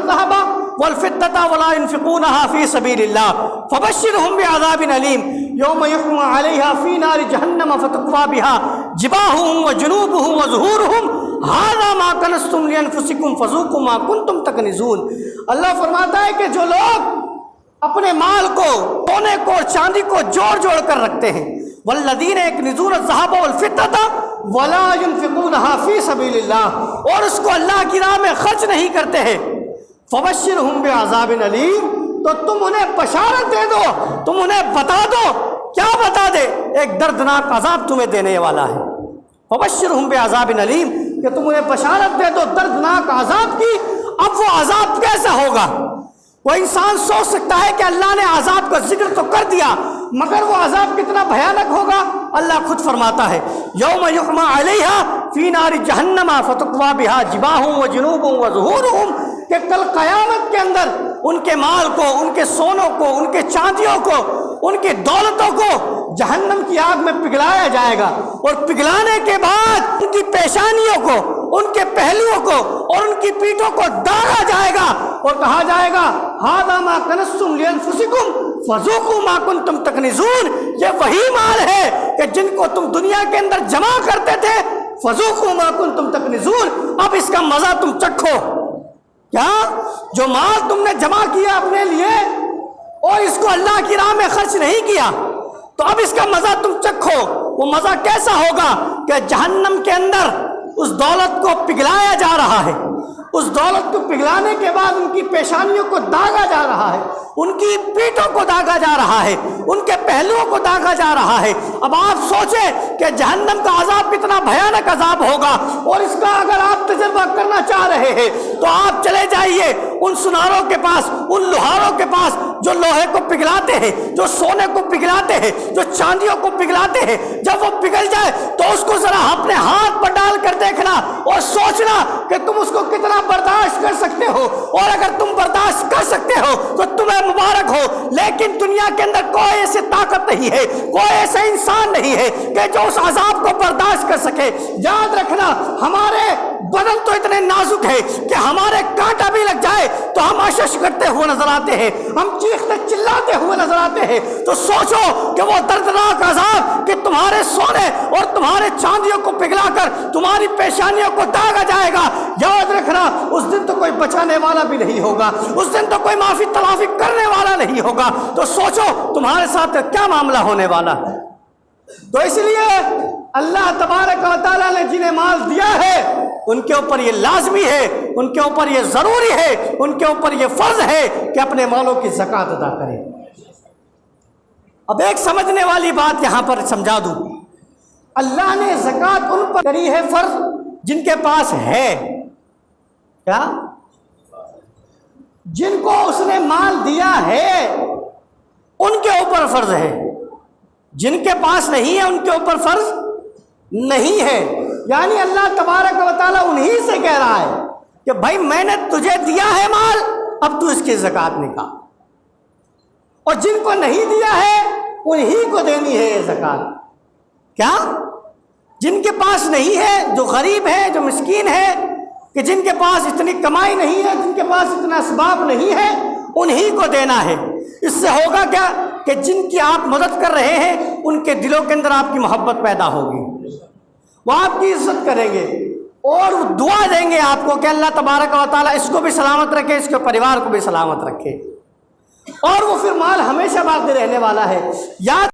الذهب والفضة ولا ينفقونها في سبيل الله فبشرهم بعذاب أليم يوم يحمى عليها في نار جهنم فتقوى بها جباههم وجنوبهم وظهورهم هذا ما كنزتم لأنفسكم فذوقوا ما كنتم تكنزون۔ اللہ فرماتا ہے کہ جو لوگ اپنے مال کو، سونے کو اور چاندی کو جوڑ جوڑ کر رکھتے ہیں، والذین یکنزون الذهب والفضة ولا ينفقونها في سبيل الله، اور اس کو اللہ کی راہ میں خرچ نہیں کرتے ہیں، فبشرهم بعذاب علیم، تو تم انہیں بشارت دے دو، تم انہیں بتا دو۔ کیا بتا دے؟ ایک دردناک عذاب تمہیں دینے والا ہے۔ فبشرهم بعذاب علیم، کہ تم انہیں بشارت دے دو دردناک عذاب کی۔ اب وہ عذاب کیسا ہوگا؟ وہ انسان سوچ سکتا ہے کہ اللہ نے عذاب کا ذکر تو کر دیا، مگر وہ عذاب کتنا بھیانک ہوگا اللہ خود فرماتا ہے، یوم یحمى علیہا فی نار جہنم فتقوی بہا جباہم وجنوبہم وظہورہم، کہ کل قیامت کے اندر ان کے مال کو، ان کے سونوں کو، ان کے چاندیوں کو، ان کی دولتوں کو جہنم کی آگ میں پگھلایا جائے گا، اور پگھلانے کے بعد ان کی پیشانیوں کو، ان کے پہلوؤں کو اور ان کی پیٹھوں کو داغا جائے گا، اور کہا جائے گا ھذا ما کنزتم لانفسکم فذوقوا ما کنتم تکنزون، یہ وہی مال ہے کہ جن کو تم دنیا کے اندر جمع کرتے تھے، فذوقوا ما کنتم تکنزون، اب اس کا مزہ تم چکھو۔ کیا؟ جو مال تم نے جمع کیا اپنے لیے اور اس کو اللہ کی راہ میں خرچ نہیں کیا، تو اب اس کا مزہ تم چکھو۔ وہ مزہ کیسا ہوگا کہ جہنم کے اندر اس دولت کو پگھلایا جا رہا ہے، اس دولت کو پگھلانے کے بعد ان کی پیشانیوں کو داغا جا رہا ہے، ان کی پیٹھوں کو داغا جا رہا ہے، ان کے پہلوؤں کو داغا جا رہا ہے۔ اب آپ سوچیں کہ جہنم کا عذاب کتنا بھیانک عذاب ہوگا، اور اس کا اگر آپ تجربہ کرنا چاہ رہے ہیں تو آپ چلے جائیے ان سناروں کے پاس، ان لوہاروں کے پاس جو لوہے کو پگھلاتے ہیں، جو سونے کو پگھلاتے ہیں، جو چاندیوں کو پگھلاتے ہیں۔ جب وہ پگھل جائے تو اس کو ذرا اپنے ہاتھ پر ڈال کر دیکھنا اور سوچنا کہ تم اس کو کتنا برداشت کر سکتے ہو، اور اگر تم برداشت کر سکتے ہو تو تمہیں مبارک ہو، لیکن دنیا کے اندر کوئی ایسی طاقت نہیں ہے، کوئی ایسا انسان نہیں ہے کہ جو اس عذاب کو برداشت کر سکے۔ یاد رکھنا ہمارے بدن تو اتنے نازک ہے کہ ہمارے کانٹا بھی لگ جائے تو ہم اشش کرتے ہوئے نظر آتے ہیں، ہم چیختے چلاتے ہوئے نظر آتے ہیں۔ تو سوچو کہ وہ دردناک عذاب کہ تمہارے سونے اور تمہارے چاندیوں کو پگھلا کر تمہاری پیشانیوں کو داغا جائے گا، یاد رکھنا اس دن تو کوئی بچانے والا بھی نہیں ہوگا، اس دن تو کوئی معافی تلافی کرنے والا نہیں ہوگا۔ تو سوچو تمہارے ساتھ کیا معاملہ ہونے والا ہے۔ تو اس لیے اللہ تبارک و تعالیٰ نے جنہیں مال دیا ہے ان کے اوپر یہ لازمی ہے، ان کے اوپر یہ ضروری ہے، ان کے اوپر یہ فرض ہے کہ اپنے مالوں کی زکوٰۃ ادا کریں۔ اب ایک سمجھنے والی بات یہاں پر سمجھا دوں، اللہ نے زکوٰۃ ان پر کری ہے فرض جن کے پاس ہے، کیا؟ جن کو اس نے مال دیا ہے ان کے اوپر فرض ہے، جن کے پاس نہیں ہے ان کے اوپر فرض نہیں ہے۔ یعنی اللہ تبارک و تعالیٰ انہی سے کہہ رہا ہے کہ بھائی میں نے تجھے دیا ہے مال، اب تو اس کی زکوٰۃ نکال، اور جن کو نہیں دیا ہے انہی کو دینی ہے یہ زکوٰۃ۔ کیا؟ جن کے پاس نہیں ہے، جو غریب ہے، جو مسکین ہے، کہ جن کے پاس اتنی کمائی نہیں ہے، جن کے پاس اتنا اسباب نہیں ہے، انہی کو دینا ہے۔ اس سے ہوگا کیا کہ جن کی آپ مدد کر رہے ہیں ان کے دلوں کے اندر آپ کی محبت پیدا ہوگی، وہ آپ کی عزت کریں گے اور دعا دیں گے آپ کو کہ اللہ تبارک و تعالیٰ اس کو بھی سلامت رکھے، اس کے پریوار کو بھی سلامت رکھے، اور وہ پھر مال ہمیشہ باقی رہنے والا ہے۔ یاد